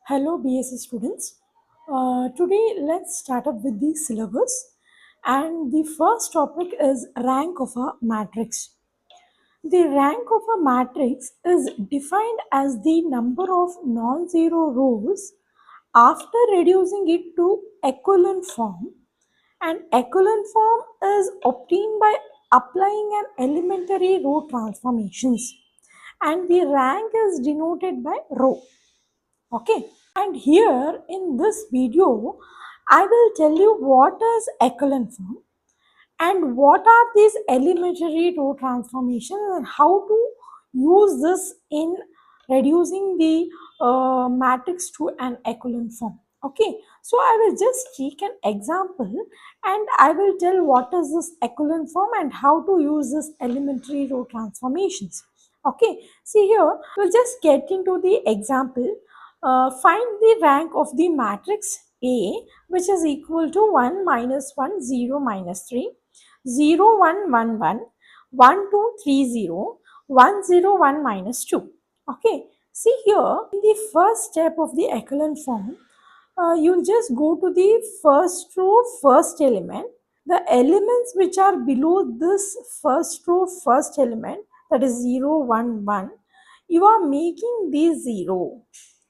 Hello BSc students. Today let's start up with the syllabus, and the first topic is rank of a matrix. The rank of a matrix is defined as the number of non-zero rows after reducing it to echelon form, and echelon form is obtained by applying an elementary row transformations, and the rank is denoted by row. Okay, and here in this video I will tell you what is echelon form and what are these elementary row transformations and how to use this in reducing the matrix to an echelon form. Okay, so I will just take an example and I will tell what is this echelon form and how to use this elementary row transformations. Okay, see here we'll just get into the example. Find the rank of the matrix A, which is equal to 1 minus 1 0 minus 3 0 1 1 1 1 2 3 0 1 0 1 minus 2. Okay, see here in the first step of the echelon form, you'll just go to the first row, first element. The elements which are below this first row, first element, that is 0 1 1, you are making these 0.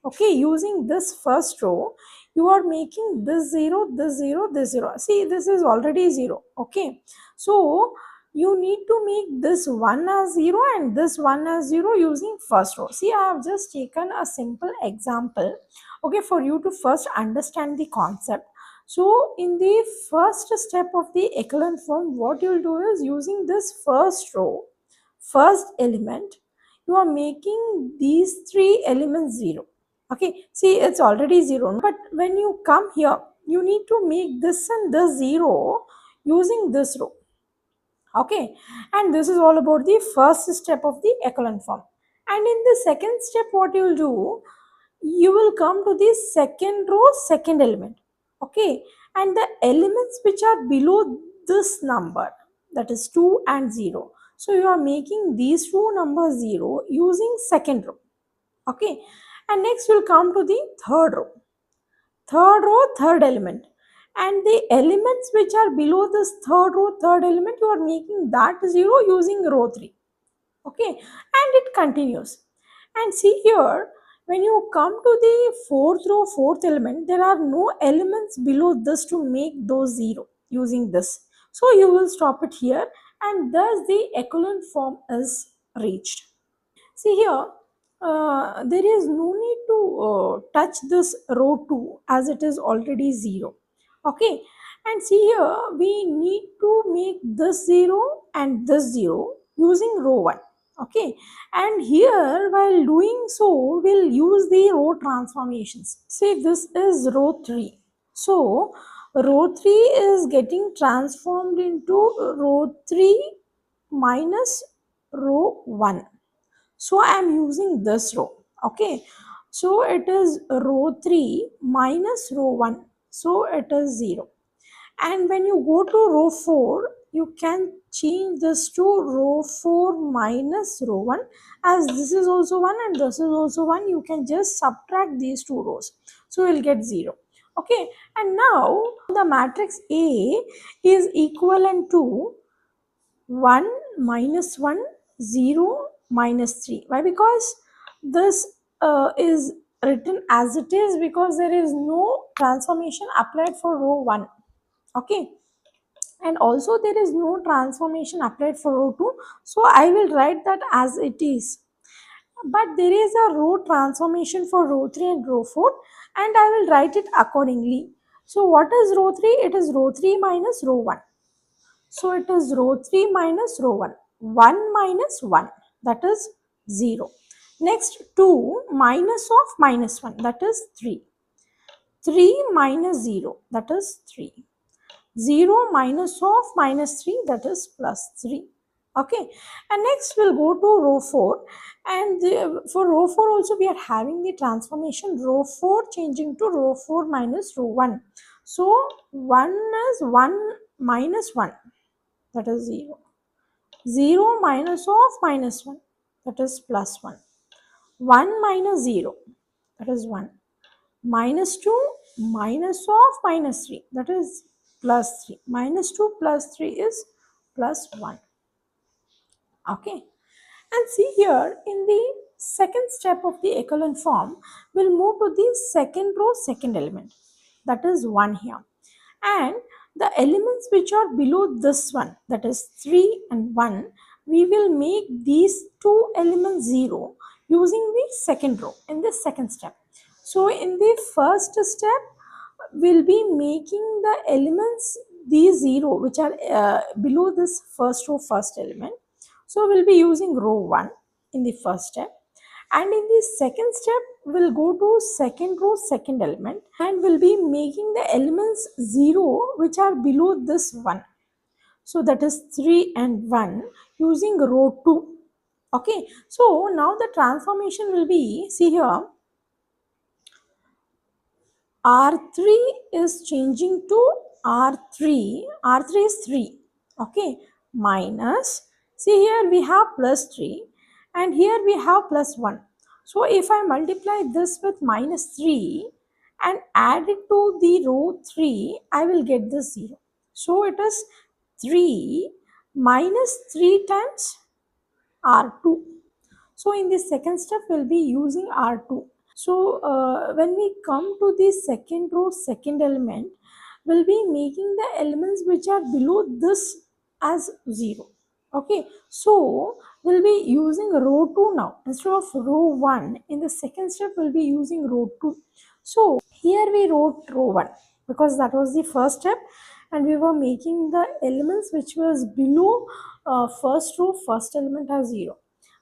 Okay, using this first row, you are making this 0, this 0, this 0. See, this is already 0. Okay, so you need to make this 1 as 0 and this 1 as 0 using first row. See, I have just taken a simple example, okay, for you to first understand the concept. So in the first step of the echelon form, what you will do is using this first row, first element, you are making these three elements 0. Okay, see, it's already 0, but when you come here, you need to make this and this 0 using this row. Okay, and this is all about the first step of the echelon form. And in the second step, what you will do, you will come to the second row, second element. Okay, and the elements which are below this number, that is 2 and 0, so you are making these two numbers 0 using second row. Okay, and next we'll come to the third row, third element, and the elements which are below this third row, third element, you are making that 0 using row 3. Okay, and it continues. And see here, when you come to the fourth row, fourth element, there are no elements below this to make those 0 using this, so you will stop it here, and thus the echelon form is reached. See here, there is no need to touch this row 2 as it is already 0. Okay, and see here, we need to make this 0 and this 0 using row 1. Okay, and here while doing so, we'll use the row transformations. See, this is row 3. So, row 3 is getting transformed into row 3 minus row 1. So I am using this row. Okay, so it is row 3 minus row 1, so it is 0. And when you go to row 4, you can change this to row 4 minus row 1, as this is also 1 and this is also 1. You can just subtract these two rows, so you'll get 0. Okay, and now the matrix A is equivalent to 1 minus 1 0 minus 3. Why? Because this is written as it is, because there is no transformation applied for row 1. Okay, and also there is no transformation applied for row 2, so I will write that as it is. But there is a row transformation for row 3 and row 4, and I will write it accordingly. So what is row 3? It is row 3 minus row 1. So it is row 3 minus row 1. 1 minus 1, that is 0. Next, 2 minus of minus 1, that is 3. 3 minus 0, that is 3. 0 minus of minus 3, that is plus 3. Okay, and next we'll go to row 4, and for row 4 also we are having the transformation row 4 changing to row 4 minus row 1. So 1 is 1 minus 1, that is 0. 0 minus of minus 1, that is plus 1. 1 minus 0, that is 1. minus 2 minus of minus 3, that is plus 3. Minus 2 plus 3 is plus 1. Okay. And see here, in the second step of the echelon form, we'll move to the second row, second element. That is 1 here. And the elements which are below this one, that is 3 and 1, we will make these two elements 0 using the second row in the second step. So in the first step, we'll be making the elements these 0 which are below this first row, first element. So we'll be using row 1 in the first step, and in the second step we'll go to second row, second element, and we'll be making the elements 0 which are below this one. So that is 3 and 1 using row 2. Okay, so now the transformation will be, see here, R3 is changing to R3. R3 is 3. Okay. Minus. See here we have plus 3 and here we have plus 1. So if I multiply this with minus 3 and add it to the row 3, I will get this 0. So it is 3 minus 3 times R2. So in the second step, we'll be using R2. So when we come to the second row, second element, we'll be making the elements which are below this as 0. Okay, so we'll be using row 2 now. Instead of row 1, in the second step, we'll be using row 2. So here we wrote row 1 because that was the first step and we were making the elements which was below first row, first element as 0.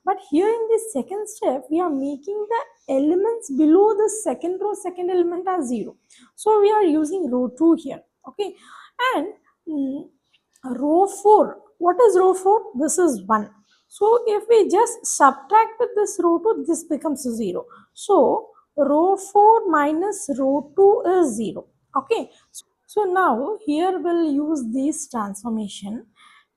But here in the second step, we are making the elements below the second row, second element as 0. So we are using row 2 here. Okay. And row 4. What is row 4? This is 1. So if we just subtract this row 2, this becomes 0. So row 4 minus row 2 is 0. Okay. So now here we'll use this transformation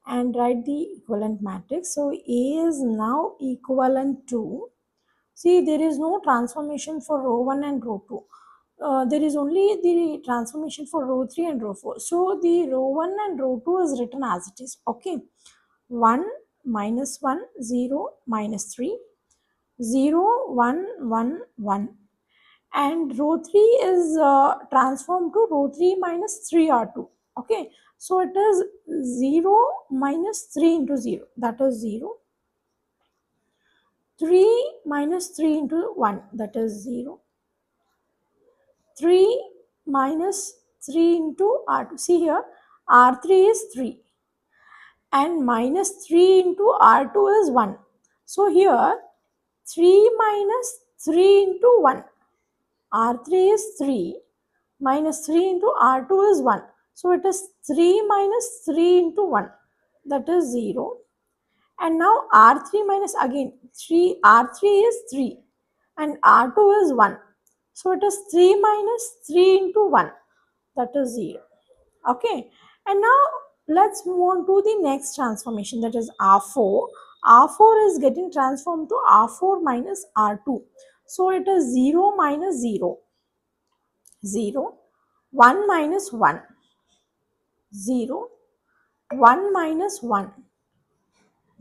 and write the equivalent matrix. So A is now equivalent to, see, there is no transformation for row 1 and row 2. There is only the transformation for row 3 and row 4. So the row 1 and row 2 is written as it is. Okay. 1 minus 1, 0 minus 3, 0, 1, 1, 1. And row 3 is transformed to row 3 minus 3R2. Okay. So it is 0 minus 3 into 0. That is 0. 3 minus 3 into 1. That is 0. 3 minus 3 into R2. See here, R3 is 3 and minus 3 into R2 is 1. So here 3 minus 3 into 1. R3 is 3 minus 3 into R2 is 1. So it is 3 minus 3 into 1. That is 0. And now R3 minus again 3. R3 is 3 and R2 is 1. So it is 3 minus 3 into 1. That is 0. Okay. And now let's move on to the next transformation, that is R4. R4 is getting transformed to R4 minus R2. So it is 0 minus 0. 0, 1 minus 1, 0, 1 minus 1,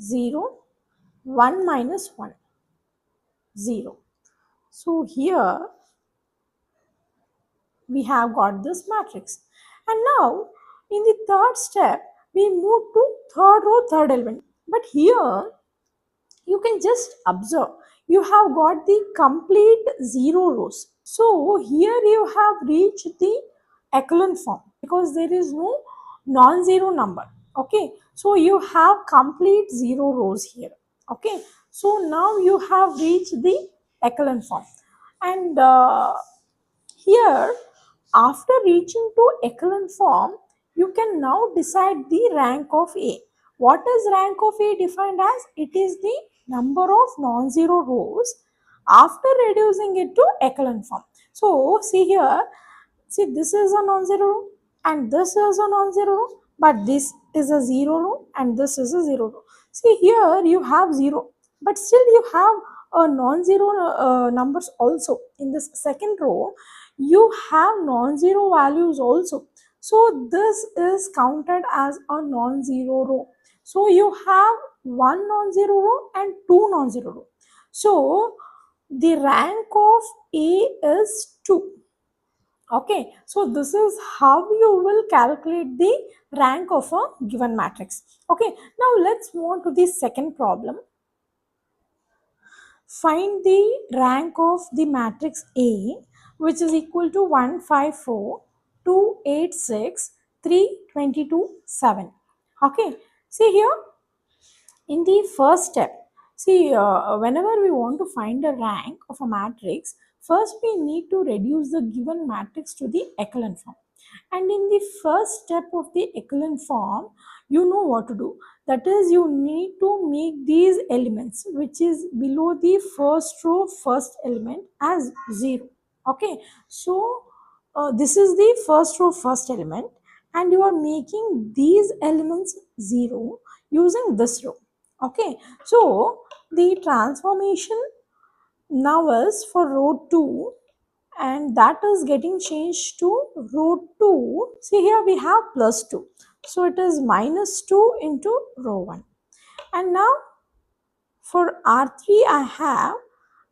0, 1 minus 1, 0. So here we have got this matrix. And now in the third step, we move to third row, third element. But here you can just observe, you have got the complete 0 rows. So here you have reached the echelon form because there is no non-zero number. Okay, so you have complete 0 rows here. Okay, so now you have reached the echelon form, and here, after reaching to echelon form, you can now decide the rank of A. What is rank of A defined as? It is the number of non-zero rows after reducing it to echelon form. So, see here, see, this is a non-zero row and this is a non-zero row, but this is a 0 row and this is a 0 row. See here you have 0, but still you have a non-zero numbers also. In this second row, you have non-zero values also. So this is counted as a non-zero row. So you have one non-zero row and two non-zero row. So the rank of A is 2. Okay, so this is how you will calculate the rank of a given matrix. Okay, now let's move on to the second problem. Find the rank of the matrix A, which is equal to 154, 286, 322, 7. Okay, see here in the first step, see whenever we want to find a rank of a matrix, first we need to reduce the given matrix to the echelon form. And in the first step of the echelon form, you know what to do. That is, you need to make these elements which is below the first row first element as 0. Okay, so this is the first row first element, and you are making these elements 0 using this row. Okay, so the transformation now is for row 2, and that is getting changed to row 2. See here we have plus 2. So it is minus 2 into row 1. And now for R3 I have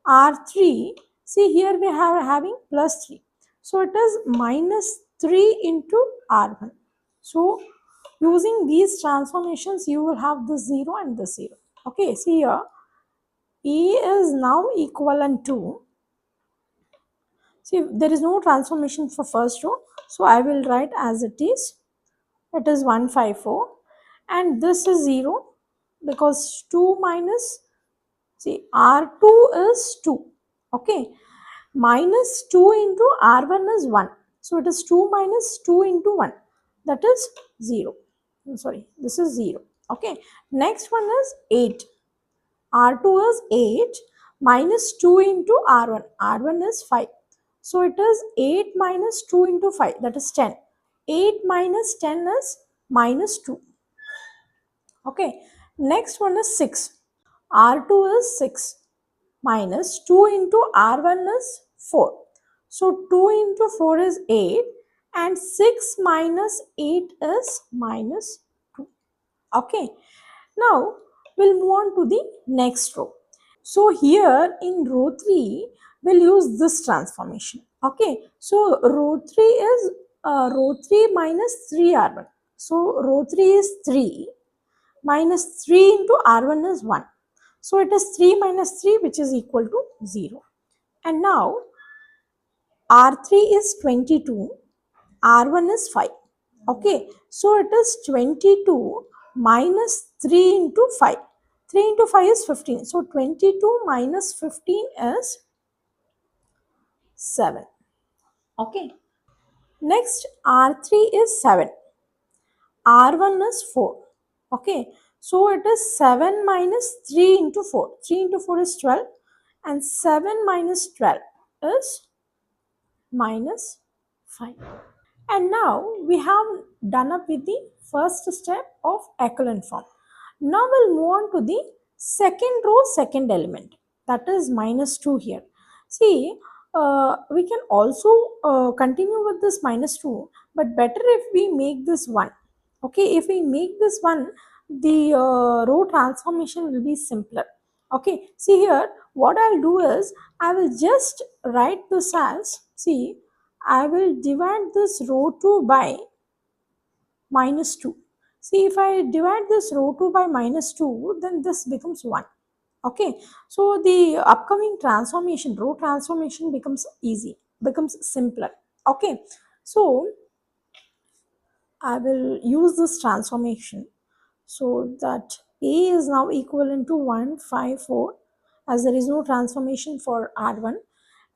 R3. See here we have having plus 3. So it is minus 3 into R1. So using these transformations you will have the 0 and the 0. Okay, see here E is now equivalent to, see there is no transformation for first row, so I will write as it is. It is 154 and this is 0 because 2 minus, see R2 is 2. Okay, minus 2 into R1 is 1. So it is 2 minus 2 into 1, that is 0. Sorry, this is 0. Okay, next one is 8. R2 is 8 minus 2 into R1. R1 is 5. So it is 8 minus 2 into 5, that is 10. 8 minus 10 is minus 2. Okay, next one is 6. R2 is 6 minus 2 into R1 is 4. So 2 into 4 is 8 and 6 minus 8 is minus 2. Okay, now we'll move on to the next row. So here in row 3, we'll use this transformation. Okay, so row 3 is row 3 minus 3R1. So row 3 is 3 minus 3 into R1 is 1. So it is 3 minus 3 which is equal to 0. And now R3 is 22, R1 is 5. Okay, so it is 22 minus 3 into 5. 3 into 5 is 15. So 22 minus 15 is 7. Okay, next R3 is 7. R1 is 4. Okay, so it is 7 minus 3 into 4. 3 into 4 is 12 and 7 minus 12 is minus 5. And now we have done up with the first step of echelon form. Now we'll move on to the second row, second element, that is minus 2 here. See, we can also continue with this minus 2, but better if we make this 1. Okay, if we make this 1, the row transformation will be simpler. Okay, see here, what I'll do is, I will just write this as, see, I will divide this row 2 by minus 2. See, if I divide this row 2 by minus 2, then this becomes 1. Okay, so the upcoming transformation, row transformation becomes easy, becomes simpler. Okay, so I will use this transformation so that A is now equivalent to 154 as there is no transformation for R1,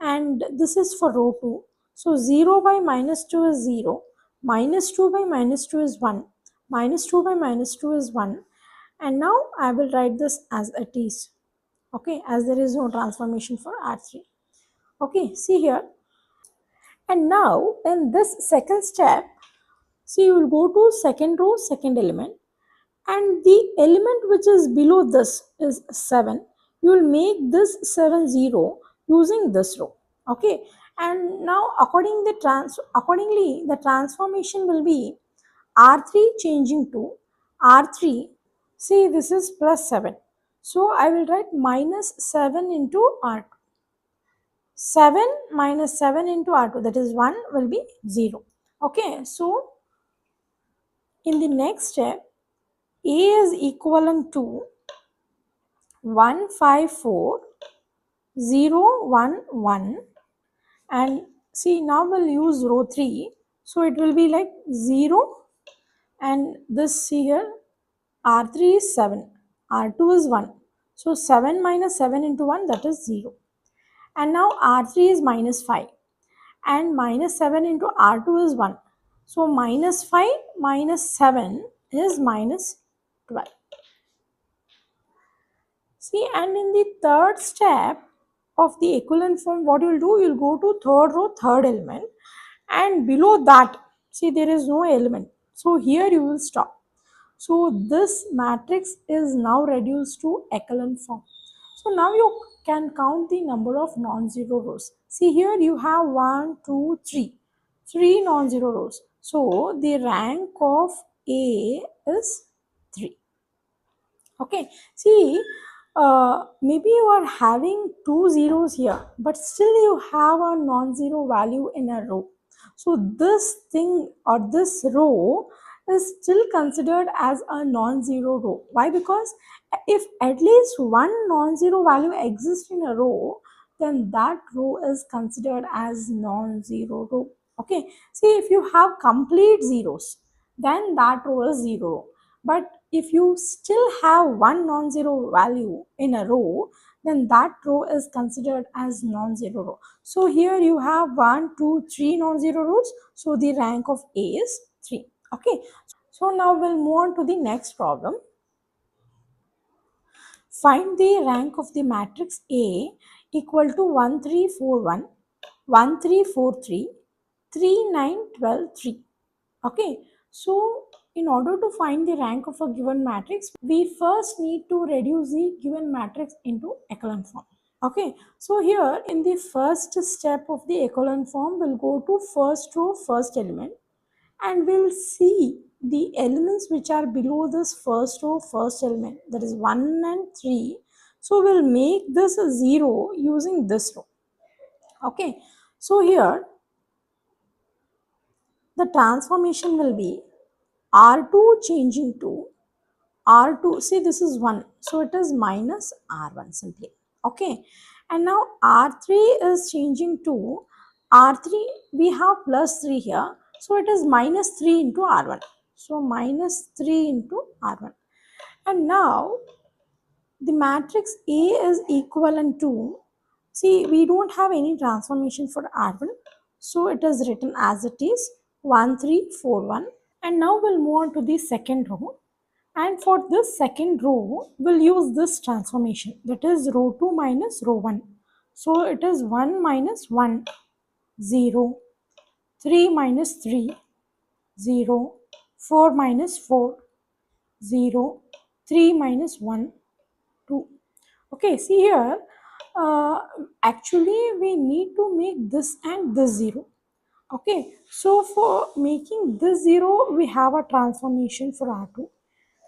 and this is for row 2. So 0 by minus 2 is 0, minus 2 by minus 2 is 1, minus 2 by minus 2 is 1, and now I will write this as it is. Okay, as there is no transformation for R3. Okay, see here. And now in this second step, see, you will go to second row, second element, and the element which is below this is 7. You will make this 7 0 using this row. Okay, And now accordingly the transformation will be R3 changing to R3. See, this is plus 7. So I will write minus 7 into R2. 7 minus 7 into R2, that is 1, will be 0. Okay, so in the next step, A is equivalent to 154,011, and see, now we'll use row 3, so it will be like 0, and this here R3 is 7, R2 is 1, so 7 minus 7 into 1, that is 0, and now R3 is minus 5, and minus 7 into R2 is 1, so minus 5 minus 7 is minus 12. See, and in the third step of the equivalent form, what you'll do, you'll go to third row, third element, and below that, see, there is no element. So here you will stop. So this matrix is now reduced to echelon form. So now you can count the number of non-zero rows. See, here you have 1, 2, 3, 3 non-zero rows. So the rank of A is 3. Okay, see, maybe you are having two zeros here, but still you have a non-zero value in a row. So this thing or this row is still considered as a non-zero row. Why? Because if at least one non-zero value exists in a row, then that row is considered as non-zero row. Okay, see, if you have complete zeros, then that row is zero. But if you still have one non-zero value in a row, then that row is considered as non-zero row. So here you have 1, 2, 3 non-zero rows. So the rank of A is 3. Okay. So now we'll move on to the next problem. Find the rank of the matrix A equal to 1, 3, 4, 1, 1, 3, 4, 3, 3, 9, 12, 3. Okay, so in order to find the rank of a given matrix, we first need to reduce the given matrix into echelon form. Okay, so here in the first step of the echelon form, we'll go to first row, first element, and we'll see the elements which are below this first row, first element, that is 1 and 3. So we'll make this a 0 using this row. Okay, so here the transformation will be R2 changing to R2. See, this is 1. So it is minus R1 simply. Okay. And now R3 is changing to R3. We have plus 3 here. So it is minus 3 into R1. So minus 3 into R1. And now the matrix A is equivalent to, see, we don't have any transformation for R1. So it is written as it is 1, 3, 4, 1. And now we'll move on to the second row. And for this second row, we'll use this transformation. That is row 2 minus row 1. So it is 1 minus 1, 0, 3 minus 3, 0, 4 minus 4, 0, 3 minus 1, 2. Okay, see here, actually we need to make this and this 0. Okay, so for making this 0, we have a transformation for R2,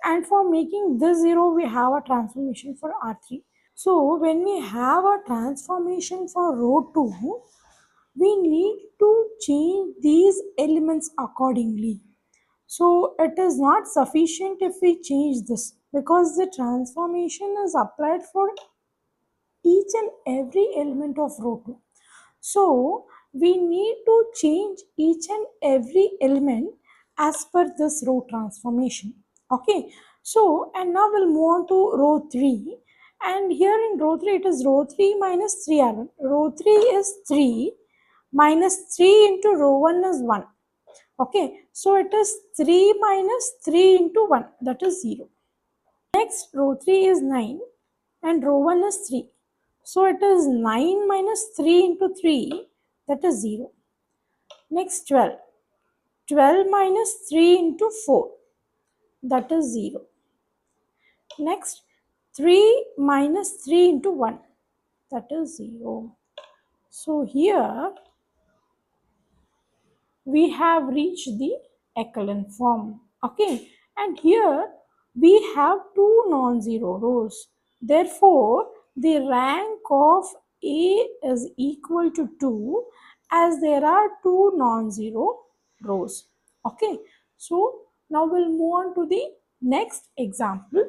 and for making this 0, we have a transformation for R3. So when we have a transformation for row 2, we need to change these elements accordingly. So it is not sufficient if we change this, because the transformation is applied for each and every element of row 2. So we need to change each and every element as per this row transformation. Okay. So, and now we'll move on to row 3. And here in row 3, it is row 3 minus 3R1. Row 3 is 3 minus 3 into row 1 is 1. Okay. So it is 3 minus 3 into 1, that is 0. Next, row 3 is 9 and row 1 is 3. So it is 9 minus 3 into 3, that is 0. Next, 12. 12 minus 3 into 4, that is 0. Next, 3 minus 3 into 1, that is 0. So here we have reached the echelon form. Okay, and here we have two non-zero rows. Therefore the rank of A is equal to 2, as there are two non-zero rows. Okay, so now we'll move on to the next example.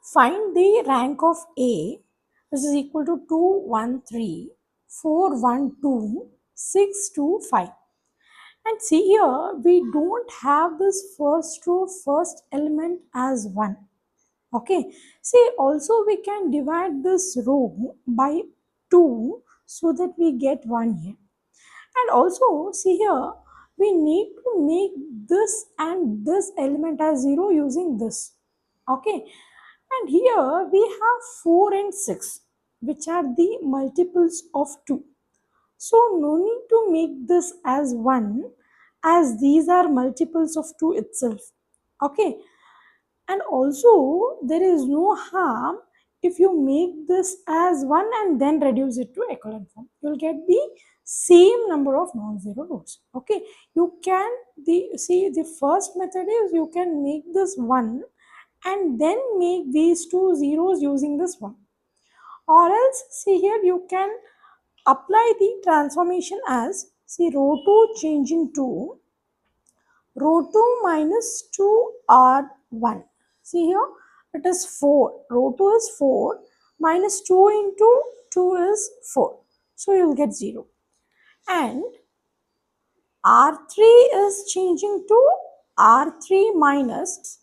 Find the rank of A, which is equal to 2, 1, 3, 4, 1, 2, 6, 2, 5. And see here, we don't have this first row, first element as 1. Okay. See, also we can divide this row by 2 so that we get 1 here. And also, see here, we need to make this and this element as 0 using this. Okay. And here we have 4 and 6, which are the multiples of 2. So no need to make this as 1, as these are multiples of 2 itself. Okay. And also there is no harm if you make this as 1 and then reduce it to echelon form. You will get the same number of non-zero rows. Okay. You can, the first method is you can make this 1 and then make these two zeros using this one, or else see here you can apply the transformation as, see, row 2 changing to row 2 minus 2 r 1. See here it is 4, row 2 is 4, minus 2 into 2 is 4, so you will get 0. And r3 is changing to r3 minus,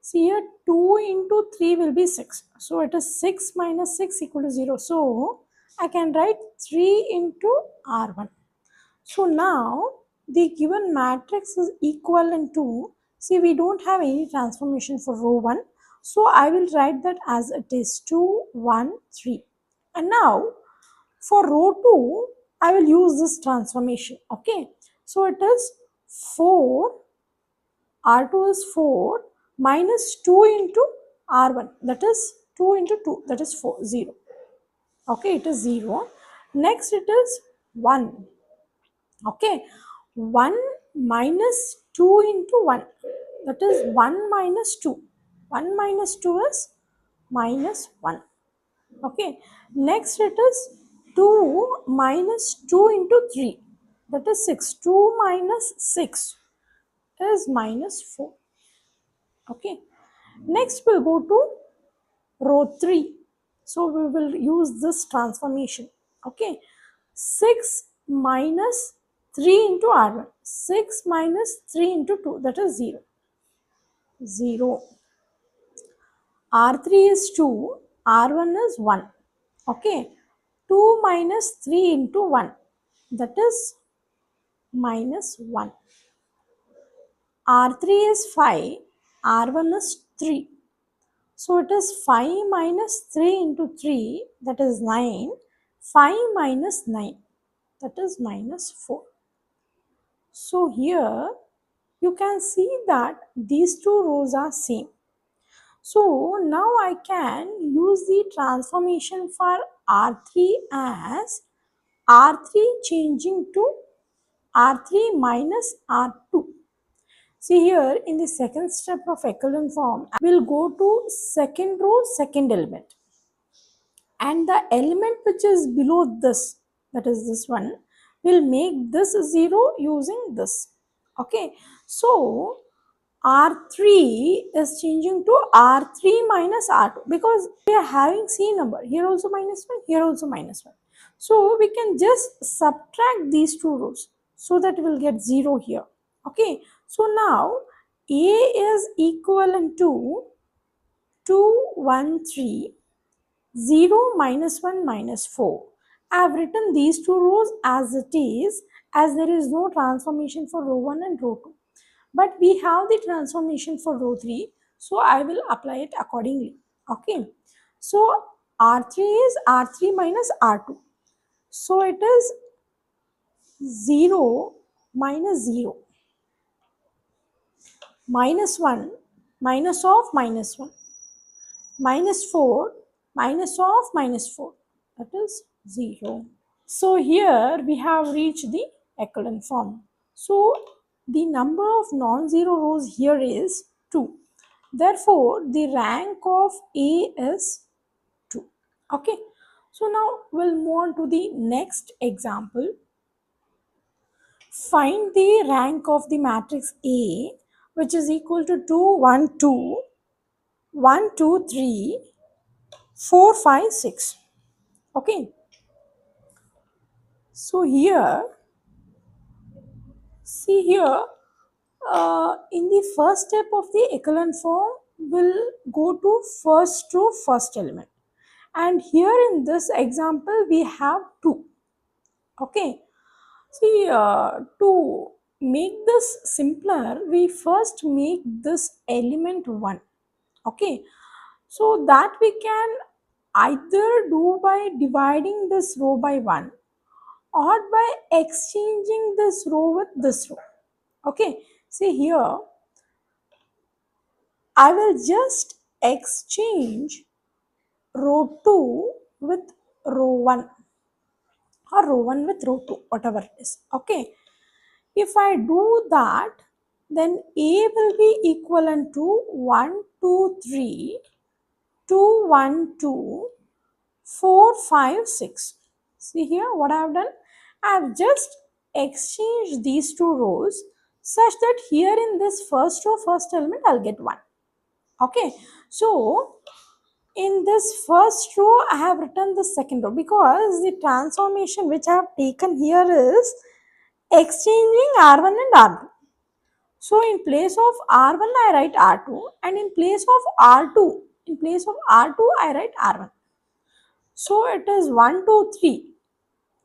see here 2 into 3 will be 6. So it is 6 minus 6 equal to 0. So I can write 3 into R1. So now the given matrix is equivalent to, see, we don't have any transformation for row 1. So I will write that as it is 2, 1, 3. And now for row 2, I will use this transformation. Okay. So it is 4, R2 is 4 minus 2 into R1, that is 2 into 2, that is 4, 0. Okay, it is 0. Next it is 1. Okay, 1 minus 2 into 1, that is 1 minus 2. 1 minus 2 is minus 1. Okay, next it is 2 minus 2 into 3, that is 6. 2 minus 6 is minus 4. Okay, next we'll go to row 3. So we will use this transformation. Okay, 6 minus 3 into R1. 6 minus 3 into 2, that is 0. 0. R3 is 2, R1 is 1. Okay, 2 minus 3 into 1, that is minus 1. R3 is 5, R1 is 3. So it is 5 minus 3 into 3, that is 9. 5 minus 9, that is minus 4. So here you can see that these two rows are same. So now I can use the transformation for R3 as R3 changing to R3 minus R2. See here in the second step of echelon form, we'll go to second row, second element. And the element which is below this, that is this one, will make this 0 using this. Okay, so R3 is changing to R3 minus R2, because we are having C number, here also minus 1, here also minus 1. So we can just subtract these two rows so that we will get 0 here. Okay, so now A is equivalent to 2, 1, 3, 0 minus 1 minus 4. I have written these two rows as it is, as there is no transformation for row 1 and row 2. But we have the transformation for row 3, so I will apply it accordingly. Okay, so R3 is R3 minus R2. So it is 0 minus 0, minus 1, minus of minus 1, minus 4, minus of minus 4, that is 0. So here we have reached the echelon form. So the number of non-zero rows here is 2. Therefore the rank of A is 2. Okay, so now we'll move on to the next example. Find the rank of the matrix A, which is equal to 2, 1, 2, 1, 2, 3, 4, 5, 6. Okay, so here, see here, in the first step of the echelon form, we'll go to first row, first element. And here in this example, we have 2. Okay, see, to make this simpler, we first make this element 1. Okay, so that we can either do by dividing this row by 1 or by exchanging this row with this row. Okay, see here, I will just exchange row 2 with row 1 or row 1 with row 2, whatever it is. Okay, if I do that, then A will be equivalent to 1, 2, 3, 2, 1, 2, 4, 5, 6. See here what I have done? I have just exchanged these two rows such that here in this first row, first element, I'll get 1. Okay, so in this first row, I have written the second row because the transformation which I have taken here is exchanging R1 and R2. So in place of R1, I write R2, and in place of R2, I write R1. So it is 1, 2, 3,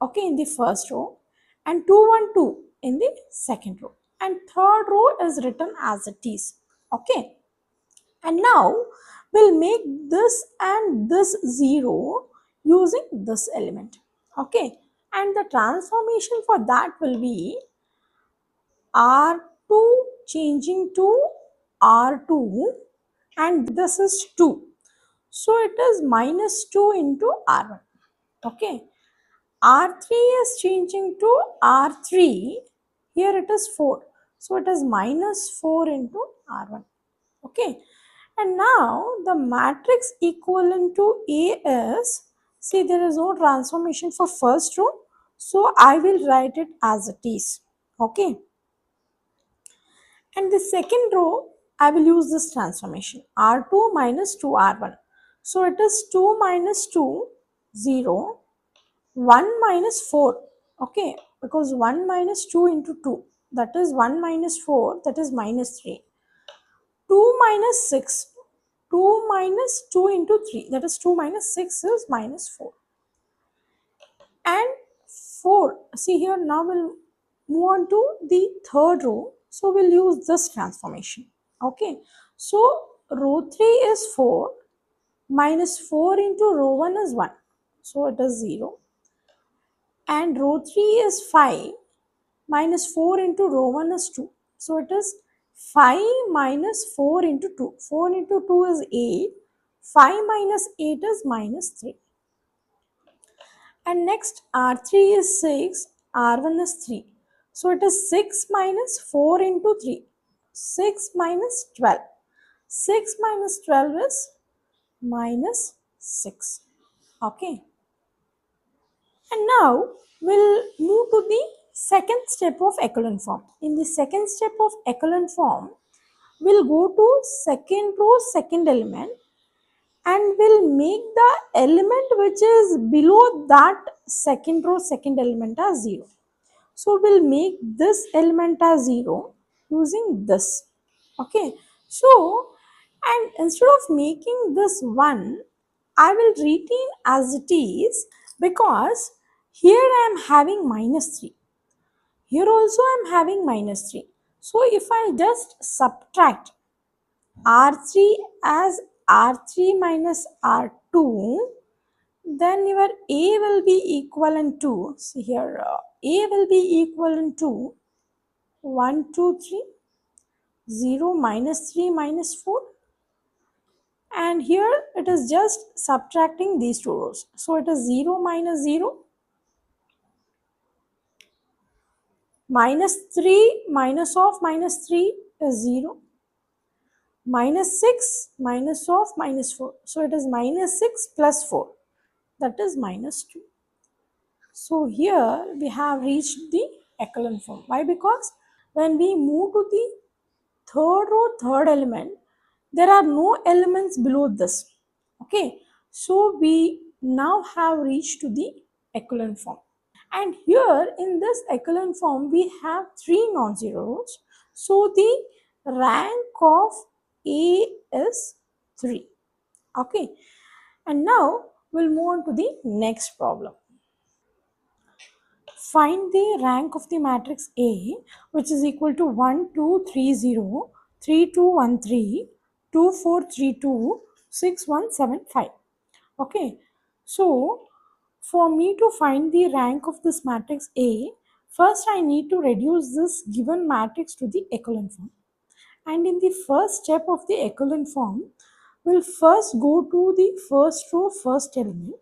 okay, in the first row, and 2, 1, 2 in the second row, and third row is written as it is. Okay, and now we'll make this and this 0 using this element. Okay, and the transformation for that will be R2 changing to R2, and this is 2. So it is minus 2 into R1. Okay, R3 is changing to R3. Here it is 4. So it is minus 4 into R1. Okay, and now the matrix equivalent to A is, see, there is no transformation for first row, so I will write it as it is. Okay, and the second row I will use this transformation, R2 minus 2R1. So it is 2 minus 2, 0, 1 minus 4. Okay, because 1 minus 2 into 2, that is 1 minus 4, that is minus 3. 2 minus 6, 2 minus 2 into 3, that is 2 minus 6 is minus 4. And 4, see here, now we'll move on to the third row. So we'll use this transformation. Okay, so row 3 is 4, minus 4 into row 1 is 1. So it is 0. And row 3 is 5, minus 4 into row 1 is 2. So it is 5 minus 4 into 2. 4 into 2 is 8. 5 minus 8 is minus 3. And next R3 is 6, R1 is 3. So it is 6 minus 4 into 3. 6 minus 12. 6 minus 12 is minus 6. Okay. And now we'll move to the second step of echelon form. In the second step of echelon form, we'll go to second row, second element, and we'll make the element which is below that second row, second element as 0. So we'll make this element as 0 using this. Okay. So, and instead of making this 1, I will retain as it is because here I am having minus 3. Here also I am having minus 3. So if I just subtract R3 as R3 minus R2, then your A will be equivalent to, see here, A will be equivalent to 1, 2, 3, 0, minus 3, minus 4. And here it is just subtracting these two rows. So it is 0 minus 0, Minus 3 minus of minus 3 is 0. Minus 6 minus of minus 4. So it is minus 6 plus 4. That is minus 2. So here we have reached the echelon form. Why? Because when we move to the third row, third element, there are no elements below this. Okay. So we now have reached to the echelon form. And here in this echelon form, we have three non-zeros. So the rank of A is 3. Okay. And now we'll move on to the next problem. Find the rank of the matrix A, which is equal to 1, 2, 3, 0, 3, 2, 1, 3, 2, 4, 3, 2, 6, 1, 7, 5. Okay. So for me to find the rank of this matrix A, first I need to reduce this given matrix to the echelon form. And in the first step of the echelon form, we'll first go to the first row, first element,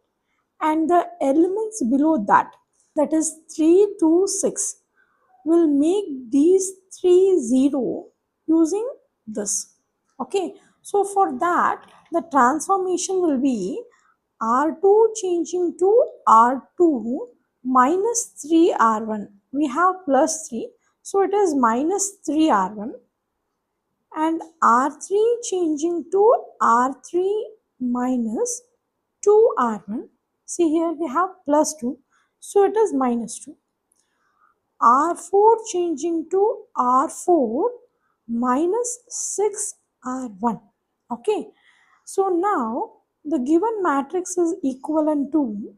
and the elements below that, that is 3, 2, 6, will make these 3 0 using this. Okay, so for that, the transformation will be R2 changing to R2 minus 3R1. We have plus 3, so it is minus 3R1, and R3 changing to R3 minus 2R1. See here we have plus 2, so it is minus 2. R4 changing to R4 minus 6R1. Okay, so now the given matrix is equivalent to,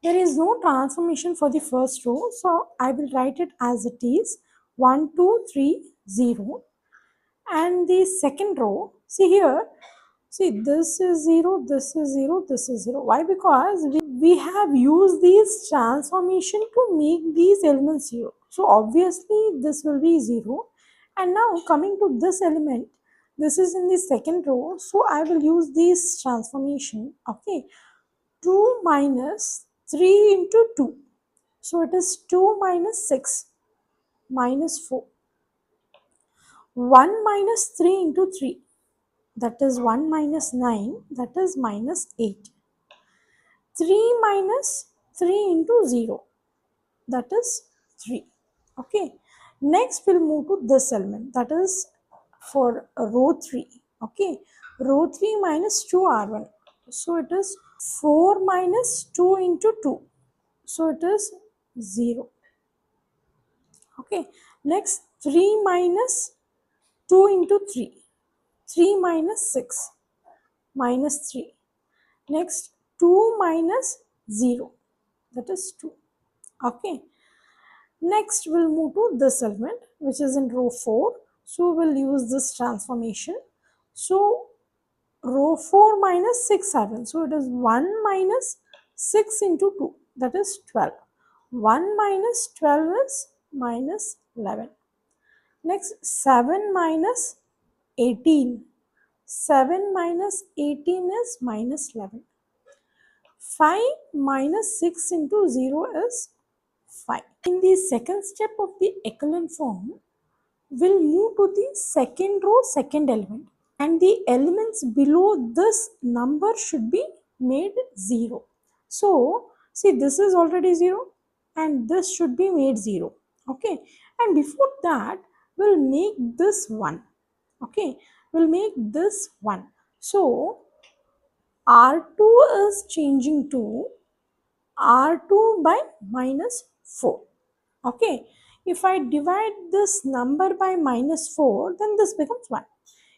there is no transformation for the first row, so I will write it as it is 1, 2, 3, 0. And the second row, see here, see this is 0, this is 0, this is 0. Why? Because we have used these transformation to make these elements 0. So obviously this will be 0. And now coming to this element, this is in the second row, so I will use this transformation. Okay, 2 minus 3 into 2. So it is 2 minus 6 minus 4. 1 minus 3 into 3, that is 1 minus 9, that is minus 8. 3 minus 3 into 0, that is 3. Okay, next we'll move to this element, that is for row 3. Okay, row 3 minus 2R1, so it is 4 minus 2 into 2, so it is 0. Okay, next 3 minus 2 into 3, 3 minus 6 minus 3. Next 2 minus 0, that is 2. Okay, next we'll move to this element which is in row 4. So we'll use this transformation. So row 4 minus 6 7, so it is 1 minus 6 into 2, that is 12. 1 minus 12 is minus 11. Next 7 minus 18, 7 minus 18 is minus 11. 5 minus 6 into 0 is 5. In the second step of the echelon form, we'll move to the second row, second element. And the elements below this number should be made 0. So, see this is already 0 and this should be made 0. Okay. And before that, we'll make this 1. Okay. We'll make this 1. So, R2 is changing to R2 by minus 4. Okay, if I divide this number by minus 4, then this becomes 1.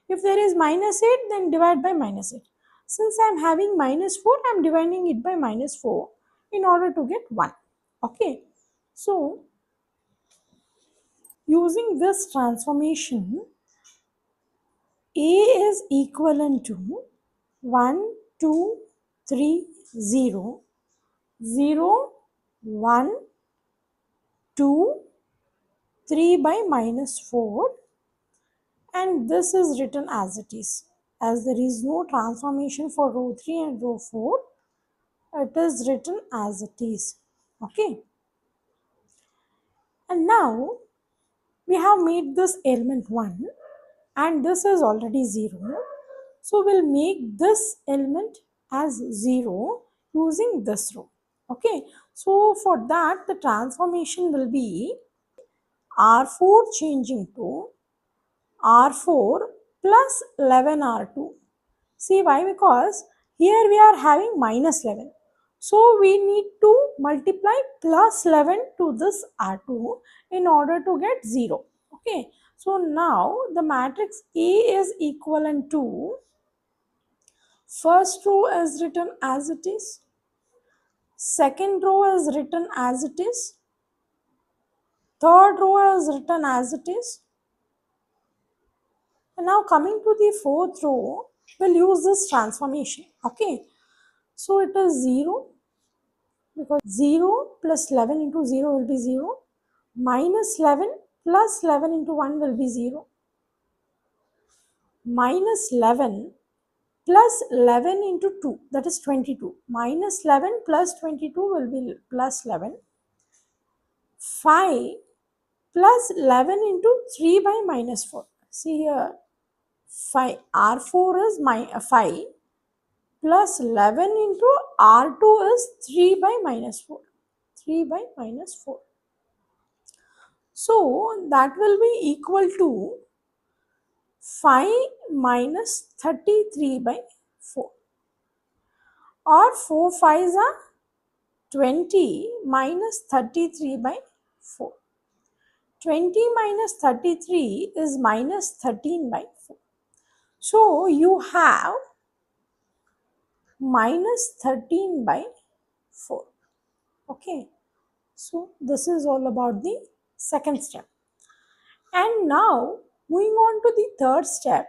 If there is minus 8, then divide by minus 8. Since I am having minus 4, I am dividing it by minus 4 in order to get 1. Okay, so using this transformation, A is equivalent to 1, 2, 3, 0, 0, 1, 2, 3 by minus 4, and this is written as it is. As there is no transformation for row 3 and row 4, it is written as it is. Okay. And now we have made this element 1 and this is already 0. So we'll make this element as 0 using this row. Okay, so for that the transformation will be R4 changing to R4 plus 11R2. See why? Because here we are having minus 11. So we need to multiply plus 11 to this R2 in order to get 0. Okay. So now the matrix A is equivalent to first row is written as it is, second row is written as it is, third row is written as it is. And now coming to the fourth row, we'll use this transformation. Okay. So it is 0 because 0 plus 11 into 0 will be 0, minus 11 plus 11 into 1 will be 0, minus 11 plus 11 into 2, that is 22, minus 11 plus 22 will be plus 11, 5 plus 11 into 3 by minus 4. See here, 5 R4 is 5 plus 11 into R2 is 3 by minus 4. 3 by minus 4. So that will be equal to 5 minus 33 by 4. Or 4 5s are 20 minus 33 by 4. 20 minus 33 is minus 13 by 4. So you have minus 13 by 4. Okay. So this is all about the second step. And now moving on to the third step,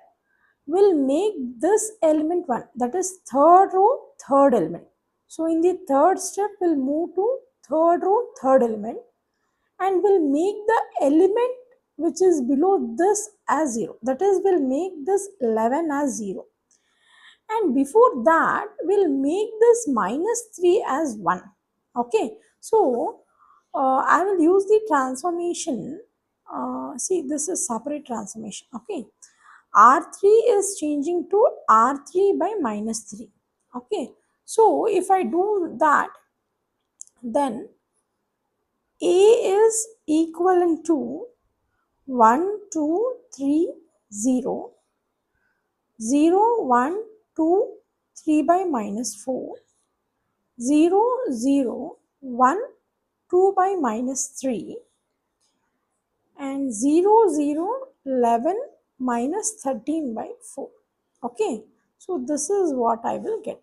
we'll make this element 1, that is third row, third element. So in the third step, we'll move to third row, third element, and we'll make the element which is below this as 0. That is, we'll make this 11 as 0. And before that, we'll make this minus 3 as 1. Okay, so I will use the transformation. See, this is separate transformation. Okay, R3 is changing to R3 by minus 3. Okay, so if I do that, then A is equivalent to 1, 2, 3, 0, 0, 1, 2, 3 by minus 4, 0, 0, 1, 2 by minus 3, and 0, 0, 11 minus 13 by 4. Okay, so this is what I will get.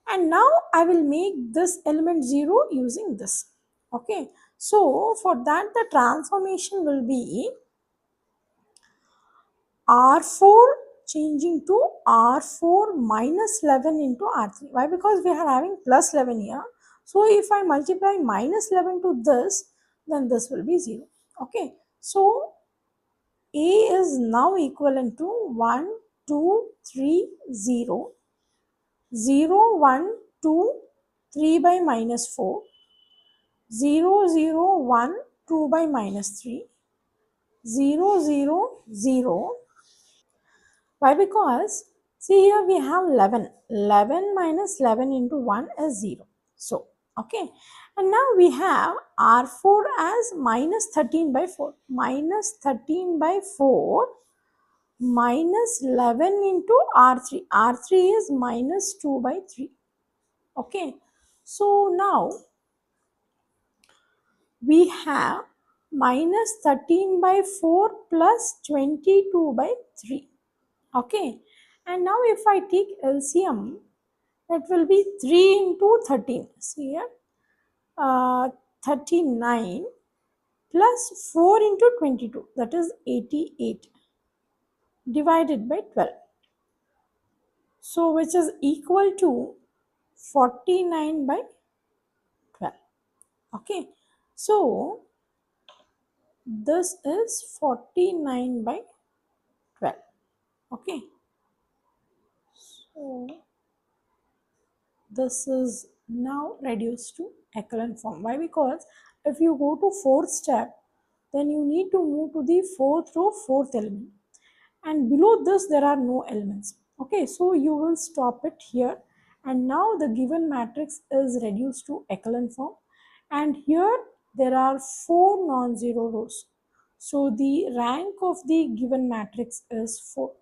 And now I will make this element 0 using this. Okay, so for that the transformation will be R4 changing to R4 minus 11 into R3. Why? Because we are having plus 11 here. So if I multiply minus 11 to this, then this will be 0. Okay, so A is now equivalent to 1, 2, 3, 0, 0, 1, 2, 3 by minus 4, 0, 0, 1, 2 by minus 3, 0, 0, 0. Why? Because see here we have 11. 11 minus 11 into 1 is 0. So, okay. And now we have R4 as minus 13 by 4. Minus 13 by 4 minus 11 into R3. R3 is minus 2 by 3. Okay. So now we have minus 13 by 4 plus 22 by 3. Okay. And now if I take LCM, that will be 3 into 13. See here, 39 plus 4 into 22, that is 88, divided by 12. So which is equal to 49 by 12. Okay. So this is 49 by 12. Okay. So this is now reduced to echelon form. Why? Because if you go to fourth step, then you need to move to the fourth row, fourth element, and below this there are no elements. Okay, so you will stop it here, and now the given matrix is reduced to echelon form, and here there are four non-zero rows, so the rank of the given matrix is 4.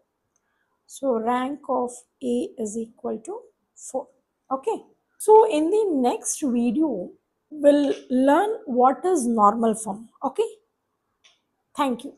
So rank of A is equal to 4. Okay, so in the next video we'll learn what is normal form. Okay, thank you.